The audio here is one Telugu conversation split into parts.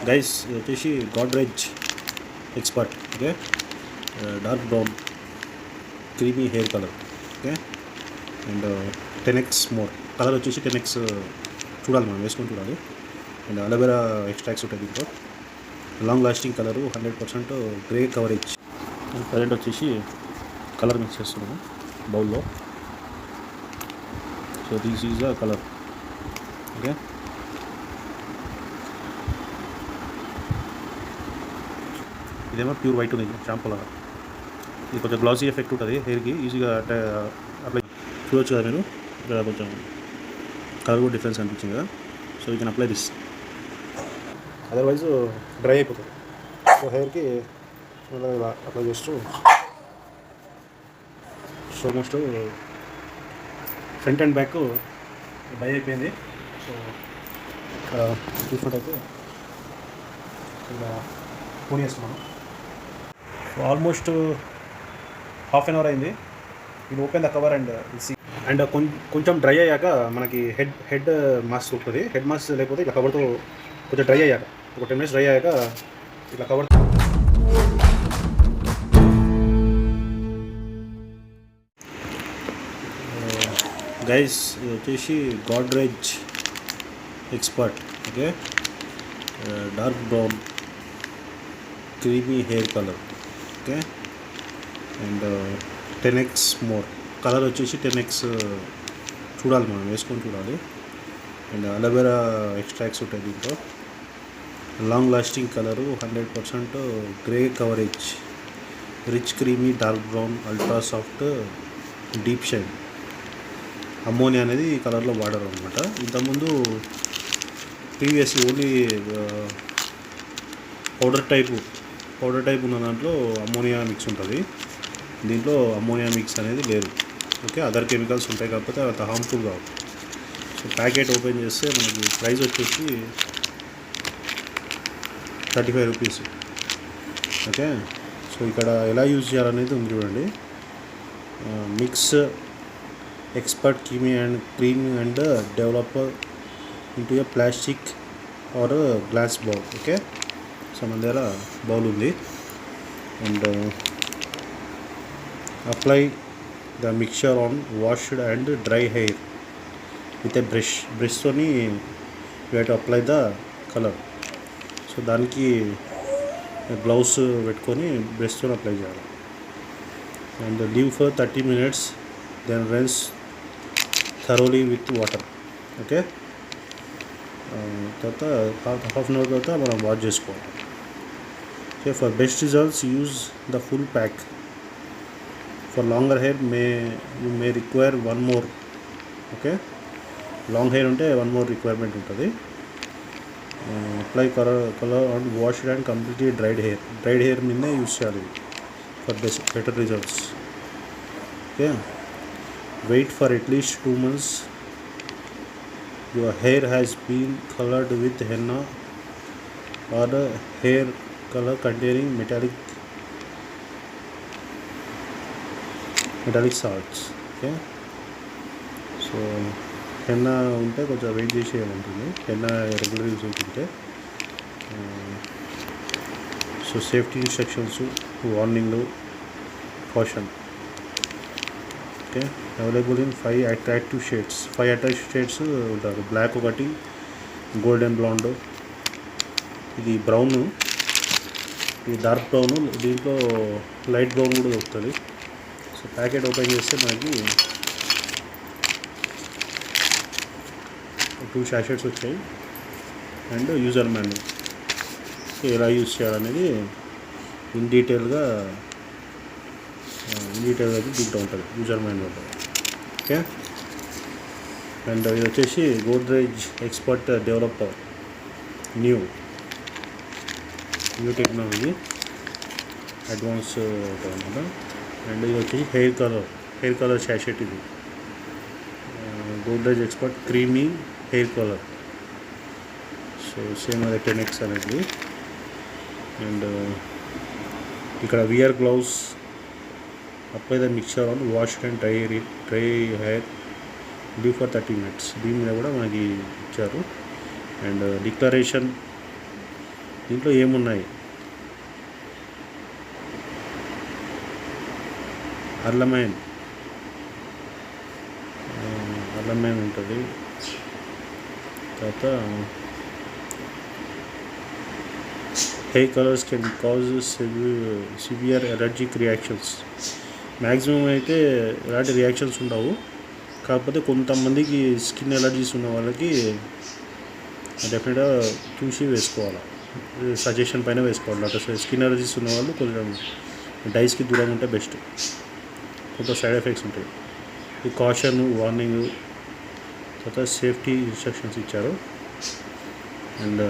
గైస్ ఇది వచ్చేసి Godrej expert. Okay, dark brown creamy hair colour. Okay, and 10x more colour వచ్చేసి 10x చూడాలి, మనం వేసుకొని చూడాలి. అండ్ అలోవెరా ఎక్స్ట్రాక్ట్స్ ఉంటాయి దీంట్లో. Long lasting colour, 100% grey coverage. Current వచ్చేసి కలర్ మిక్స్ చేస్తున్నాము బౌల్లో. So this is the colour. Okay, ఇదేమో ప్యూర్ వైట్ ఉంది షాంపూ లాగా. ఇది కొంచెం గ్లాసీ ఎఫెక్ట్ ఉంటుంది హెయిర్కి, ఈజీగా అప్లై చూడవచ్చు కదా మీరు. ఇక్కడ కొంచెం కలర్ కూడా డిఫరెన్స్ అనిపించింది కదా. So you can apply this, otherwise dry అయిపోతుంది. సో హెయిర్కి ఇలా అప్లై చేస్తూ so almost front and back dry అయిపోయింది. సో ఇక్కడ చూసినట్టయితే ఇలా పోనీ వేస్తున్నాను. So almost half an hour అయింది. ఇది open the cover and and కొంచెం డ్రై అయ్యాక మనకి హెడ్ మాస్క్ ఉంటుంది. హెడ్ మాస్క్ లేకపోతే ఇట్లా కవర్తో కొంచెం డ్రై అయ్యాక, ఒక 10 minutes డ్రై అయ్యాక ఇట్లా కవర్. గైస్ ఇది వచ్చేసి Godrej expert. Okay, dark brown creamy hair colour. Okay, and 10x more colour వచ్చేసి 10x చూడాలి, మనం వేసుకొని చూడాలి. అండ్ అలోవెరా ఎక్స్ట్రాక్ట్స్ ఉంటాయి దీంట్లో. Long lasting colour, 100% grey coverage, rich creamy dark brown ultra soft deep shine. Ammonia అనేది ఈ కలర్లో వాడరు అనమాట. ఇంతకుముందు ప్రీవియస్ ఓన్లీ పౌడర్ టైప్ ఉన్న దాంట్లో అమ్మోనియా మిక్స్ ఉంటుంది. దీంట్లో అమ్మోనియా మిక్స్ అనేది లేదు. ఓకే, అదర్ కెమికల్స్ ఉంటాయి, కాకపోతే అంత హార్మ్ఫుల్ కావు. సో ప్యాకెట్ ఓపెన్ చేస్తే మనకి ప్రైస్ వచ్చేసి 35 రూపీస్. ఓకే, సో ఇక్కడ ఎలా యూజ్ చేయాలనేది ఉంది చూడండి. Mix expert cream and developer into a plastic or glass bowl. Okay, so మన దగ్గర బౌల్ ఉంది. And apply the mixture on washed and dry hair with a బ్రష్తోని you have to apply the colour. So దానికి గ్లౌస్ పెట్టుకొని బ్రష్తో అప్లై చేయాలి. And leave for 30 minutes, then rinse thoroughly with water. Okay, తర్వాత హాఫ్ అన్ అవర్ తర్వాత మనం వాష్ చేసుకోవాలి. Okay, for best results use the full pack. For longer hair you may require 1 more. Okay, long hair ఉంటే 1 more రిక్వైర్మెంట్ ఉంటుంది. Apply colour on washed and completely dried hair మీదనే యూజ్ చేయాలి for better results. Okay, wait for at least 2 months. Your hair has been coloured with henna or hair colour containing metallic salts. Okay, so henna ఉంటే కొంచెం వెయిట్ చేసి ఉంటుంది. హెన్నా రెగ్యులర్ యూజ్ అవుతుంటే. సో సేఫ్టీ ఇన్స్ట్రక్షన్స్, వార్నింగ్లు, caution. Okay, available in 5 attractive shades ఉంటారు. బ్లాక్ ఒకటి, గోల్డెన్ బ్లౌండ్, ఇది బ్రౌను, ఇది డార్క్ బ్రౌను, దీంట్లో లైట్ బ్రౌన్ కూడా దొరుకుతుంది. సో ప్యాకెట్ ఓపెన్ చేస్తే మనకి 2 sachets వచ్చాయి అండ్ యూజర్ మాన్యువల్. ఎలా యూజ్ చేయాలనేది ఇన్ డీటెయిల్గా దీంట్లో ఉంటుంది యూజర్ మాన్యువల్. ఓకే, అండ్ ఇది వచ్చేసి Godrej expert developer new technology advance అనమాట. అండ్ ఇది వచ్చేసి హెయిర్ కలర్ శాషెట్. ఇది Godrej expert creamy hair colour. So same అదే 10x అనేది. అండ్ ఇక్కడ wear gloves, apply the mixture on washed and dry hair due for 30 minutes. దీని మీద కూడా మనకి ఇచ్చారు. అండ్ డిక్లరేషన్ దీంట్లో ఏమున్నాయి? అర్లమైన్ ఉంటుంది. తర్వాత hair colours can cause severe allergic reactions. Maximum అయితే ఎలాంటి రియాక్షన్స్ ఉండవు, కాకపోతే కొంతమందికి స్కిన్ ఎలర్జీస్ ఉన్న వాళ్ళకి డెఫినెట్గా చూసి వేసుకోవాలి, సజెషన్ పైన వేసుకోవాలి. అట్లా స్కిన్ ఎలర్జీస్ ఉన్న వాళ్ళు కొంచెం డైస్కి దూరంగా ఉంటే బెస్ట్. కొంత సైడ్ ఎఫెక్ట్స్ ఉంటాయి. ఈ కాషన్, వార్నింగ్, తర్వాత సేఫ్టీ ఇన్స్ట్రక్షన్స్ ఇచ్చారు. And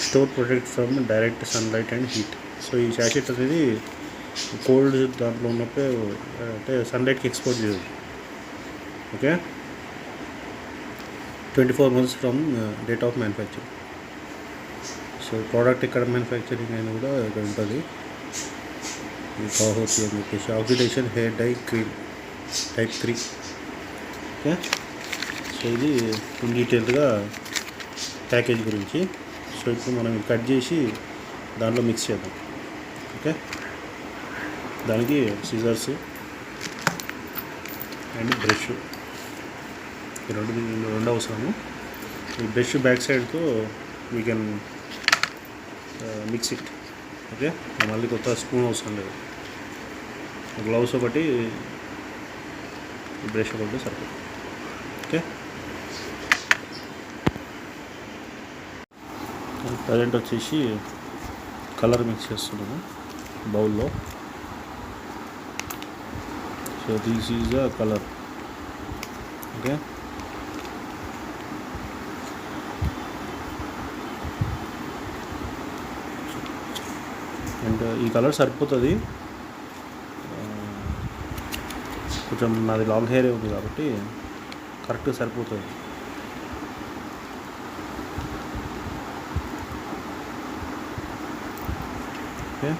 store protect from direct sunlight and heat. So ఈ శాషెట్ అనేది కోల్డ్ దాంట్లో ఉన్నప్పుడే అంటే సన్లైట్కి ఎక్స్పోజ్ చేయదు. Okay, 24 months from date of manufacturing. So product ఎక్కడ మ్యానుఫ్యాక్చరింగ్ అయినా కూడా ఇక్కడ ఉంటుంది. ఈ కాహోతి అని చెప్పేసి oxidation hair dye cream type 3. Okay, so ఇది ఇన్ డీటెయిల్గా ప్యాకేజ్ గురించి. సో ఇప్పుడు మనం కట్ చేసి దాంట్లో మిక్స్ చేద్దాం. ఓకే, దానికి సిజర్స్ అండ్ బ్రష్ ఈ రెండు అవసరము. ఈ బ్రష్ బ్యాక్ సైడ్తో we can mix it. Okay, మళ్ళీ కొత్త స్పూన్ అవసరం లేదు. గ్లౌస్ ఒకటి, బ్రష్ ఒకటి సరిపోతుంది. ఓకే, ప్రజెంట్ వచ్చేసి కలర్ మిక్స్ చేస్తున్నాము బౌల్లో. So this is the colour. Okay, and ఈ కలర్ సరిపోతుంది. కొంచెం నాది లాంగ్ హెయిర్ ఉంది కాబట్టి కరెక్ట్గా సరిపోతుంది. ఓకే,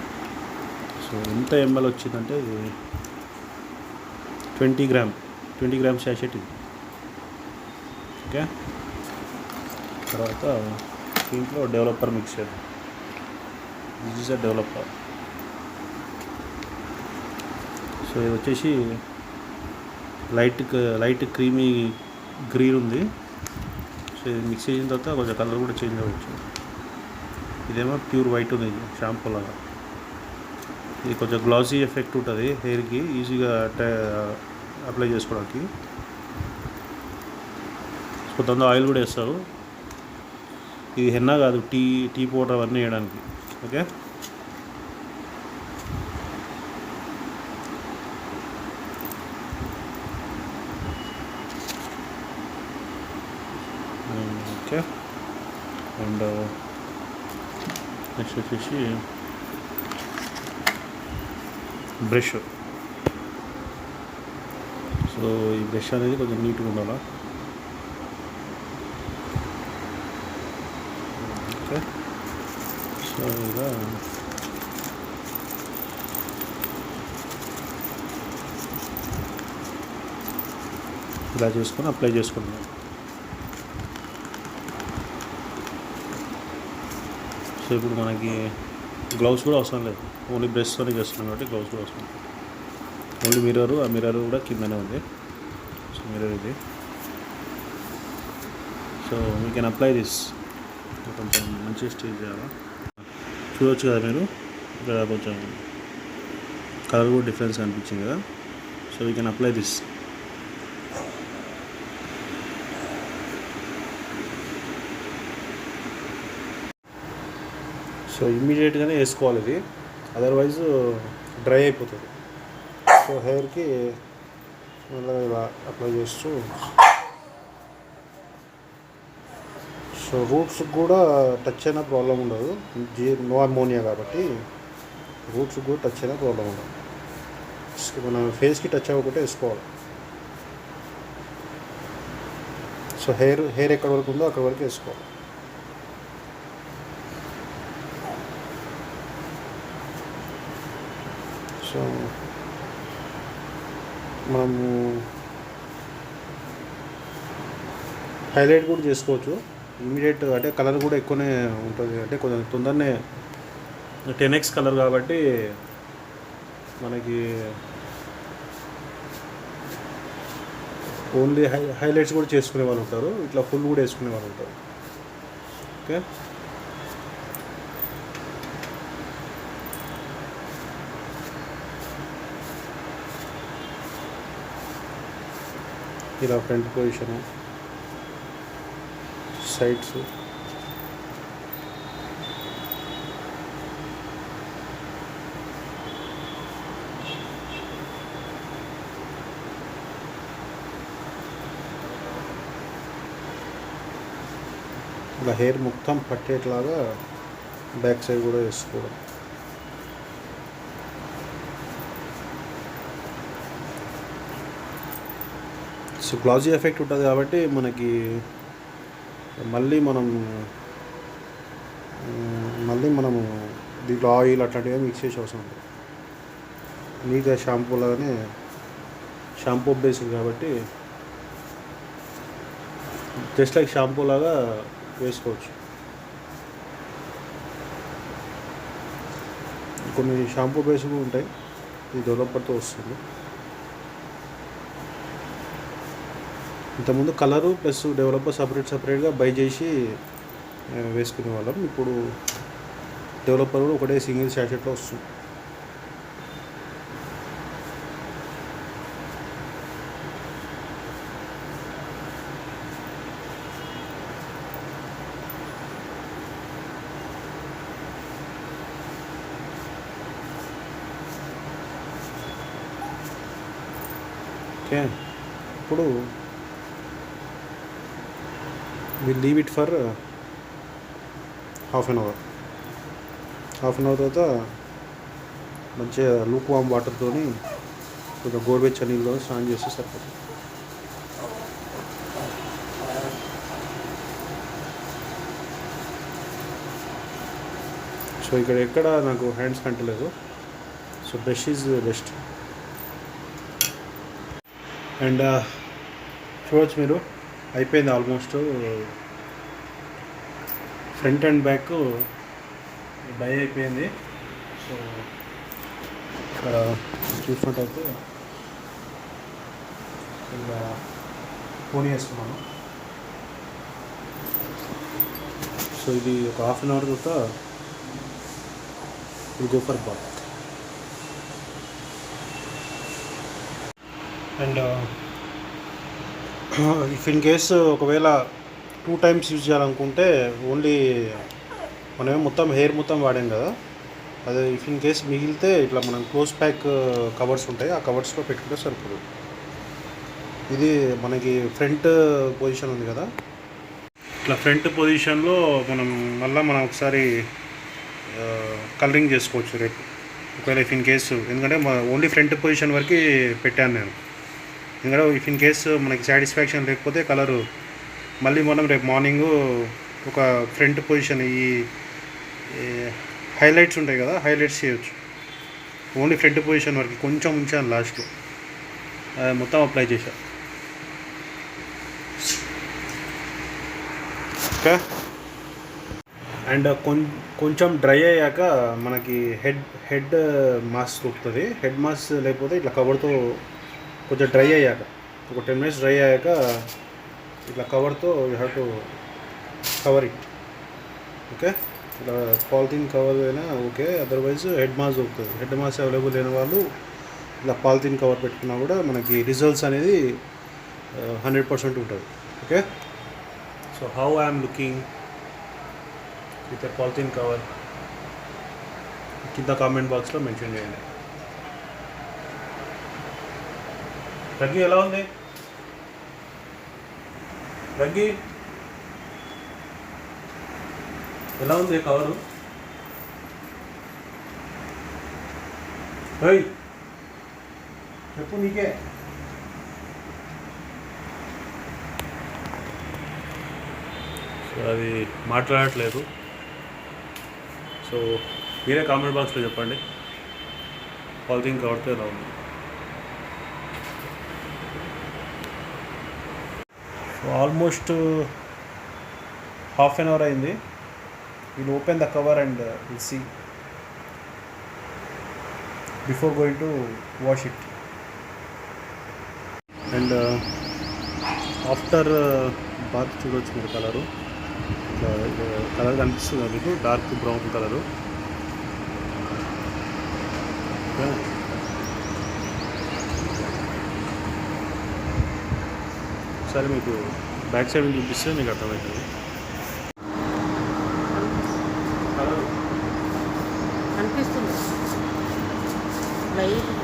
సో ఎంత ఎంఎల్ వచ్చిందంటే 20 గ్రామ్స్ శాషెట్ ఇది. ఓకే, తర్వాత దీంట్లో డెవలపర్ మిక్స్ చేద్దాం. This is a developer. So ఇది వచ్చేసి లైట్ క్రీమీ గ్రీన్ ఉంది. సో ఇది మిక్స్ చేసిన తర్వాత కొంచెం కలర్ కూడా చేంజ్ అవ్వచ్చు. ఇదేమో ప్యూర్ వైట్ ఉంది, షాంపూ లాగా. ఇది కొంచెం గ్లాసీ ఎఫెక్ట్ ఉంటుంది హెయిర్కి, ఈజీగా అప్లై చేసుకోవడానికి. కొంతమంది ఆయిల్ కూడా వేస్తారు. ఇది హెన్నా కాదు, టీ పౌడర్ అవన్నీ వేయడానికి. ఓకే, ఓకే, అండ్ నెక్స్ట్ వచ్చేసి బ్రష్. సో ఈ బ్రష్ అనేది కొంచెం నీట్గా ఉండాలి. ఓకే, సో ఇలా చేసుకొని అప్లై చేసుకుంటున్నాం. సో ఇప్పుడు మనకి గ్లౌస్ కూడా అవసరం లేదు, ఓన్లీ బ్రష్తోనే చేస్తున్నాం కాబట్టి గ్లౌస్ కూడా అవసరం లేదు. ఓన్లీ మిర్రర్, ఆ మిర్రర్ కూడా కిందనే ఉంది. సో మిర్రర్ ఇది. So we can apply this. కొంచెం మంచిగా స్టేజ్ చేయాలా, చూడవచ్చు కదా మీరు. ఇక్కడ కొంచెం కలర్ కూడా డిఫరెన్స్ అనిపించింది కదా. So we can apply this. So ఇమ్మీడియట్గానే వేసుకోవాలి ఇది, అదర్వైజ్ డ్రై అయిపోతుంది. సో హెయిర్కి మెల్లగా ఇలా అప్లై చేస్తూ, సో రూట్స్ కూడా టచ్ అయినా ప్రాబ్లం ఉండదు, నో అమోనియా కాబట్టి రూట్స్ కూడా టచ్ అయినా ప్రాబ్లం ఉండదు. మన ఫేస్కి టచ్ అవ్వకుంటే వేసుకోవాలి. సో హెయిర్ ఎక్కడి వరకు ఉందో అక్కడి వరకు వేసుకోవాలి. సో మనము హైలైట్ కూడా చేసుకోవచ్చు. ఇమీడియట్ అంటే కలర్ కూడా ఎక్కువనే ఉంటుంది, అంటే కొంచెం తొందరనే 10x కలర్ కాబట్టి మనకి ఓన్లీ హైలైట్స్ కూడా చేసుకునే వాళ్ళు ఉంటారు, ఇట్లా ఫుల్ కూడా వేసుకునే వాళ్ళు ఉంటారు. ఓకే, ఇలా ఫ్రంట్ పొజిషను, సైడ్స్, ఇలా హెయిర్ మొత్తం పట్టేట్లాగా బ్యాక్ సైడ్ కూడా వేసుకోవడం. సో గ్లాజీ ఎఫెక్ట్ ఉంటుంది కాబట్టి మనకి మళ్ళీ మనము దీంట్లో ఆయిల్ అట్లాంటివి మిక్స్ చేసే అవసరం ఉంటుంది. నీట్గా షాంపూ లాగానే షాంపూ బేస్డ్ కాబట్టి జస్ట్ లైక్ షాంపూ లాగా వేసుకోవచ్చు. కొన్ని షాంపూ బేస్ కూడా ఉంటాయి, ఇది డెవలపర్తో వస్తుంది. ఇంతకుముందు కలరు ప్లస్ డెవలపర్ సపరేట్గా బై చేసి వేసుకునే వాళ్ళం, ఇప్పుడు డెవలపర్ కూడా ఒకటే సింగిల్ శాషెట్లో వస్తుంది. ఓకే, ఇప్పుడు will leave it for half an hour తర్వాత మంచిగా లూక్ వామ్ వాటర్తో కొంచెం గోరువెచ్చని నీళ్ళలో స్నానం చేస్తే సరిపోతుంది. సో ఇక్కడ ఎక్కడ నాకు హ్యాండ్స్ కంటలేదు, so brush is best. And చూడవచ్చు మీరు, అయిపోయింది almost. Front and back dye అయిపోయింది. సో ఇక్కడ చూసినట్టయితే ఇలా పోనీ వేసుకున్నాను. సో ఇది ఒక హాఫ్ అన్ అవర్ తర్వాత will go for bath. And if in case ఒకవేళ 2 times యూజ్ చేయాలనుకుంటే ఓన్లీ మనమే మొత్తం హెయిర్ మొత్తం వాడాం కదా, అదే ఇఫ్ ఇన్ కేస్ మిగిలితే ఇట్లా మనం క్లోజ్ ప్యాక్ కవర్స్ ఉంటాయి, ఆ కవర్స్లో పెట్టుకుంటే సరిపోదు. ఇది మనకి ఫ్రంట్ పొజిషన్ ఉంది కదా, ఇట్లా ఫ్రంట్ పొజిషన్లో మనం ఒకసారి కలరింగ్ చేసుకోవచ్చు రేపు ఒకవేళ ఇఫ్ ఇన్ కేసు, ఎందుకంటే ఓన్లీ ఫ్రంట్ పొజిషన్ వరకు పెట్టాను నేను. ఎందుకంటే ఇఫ్ ఇన్ కేసు మనకి సాటిస్ఫాక్షన్ లేకపోతే కలరు మళ్ళీ మనం రేపు మార్నింగు ఒక ఫ్రంట్ పొజిషన్ ఈ హైలైట్స్ ఉంటాయి కదా, హైలైట్స్ చేయొచ్చు. ఓన్లీ ఫ్రంట్ పొజిషన్ వరకు కొంచెం ఉంచాను లాస్ట్లో, మొత్తం అప్లై చేశా. ఓకే, అండ్ కొంచెం డ్రై అయ్యాక మనకి హెడ్ మాస్క్ దొరుకుతుంది. హెడ్ మాస్క్ లేకపోతే ఇట్లా కవర్తో కొంచెం డ్రై అయ్యాక, ఒక 10 minutes డ్రై అయ్యాక ఇట్లా కవర్తో you have to cover it. Okay, ఇట్లా పాలిథిన్ కవర్ అయినా ఓకే, అదర్వైజ్ హెడ్ మాస్క్ దొరుకుతుంది. హెడ్ మాస్క్ అవైలబుల్ లేని వాళ్ళు ఇలా పాలిథిన్ కవర్ పెట్టుకున్నా కూడా మనకి రిజల్ట్స్ అనేది 100% ఉంటుంది. Okay, so how I'm looking with a polythene cover కింద కామెంట్ బాక్స్లో మెన్షన్ చేయండి. రగ్గి ఎలా ఉంది? రగ్గి ఎలా ఉంది కవరు? చెప్పు, నీకే. సో అది మాట్లాడట్లేదు, సో మీరే కామెంట్ బాక్స్లో చెప్పండి పాలిథిన్ కవర్తో ఎలా ఉంది. So almost half an hour అయింది. Will open the cover and will see before going to wash it. And after bath చూడవచ్చు మీరు కలరు కలర్ కనిపిస్తుంది మీకు, డార్క్ బ్రౌన్ కలరు. ఒకసారి మీకు బ్యాక్ సైడ్ చూపిస్తే మీకు అర్థమవుతుంది. అనిపిస్తుంది లైట్.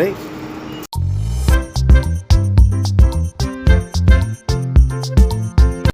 Right.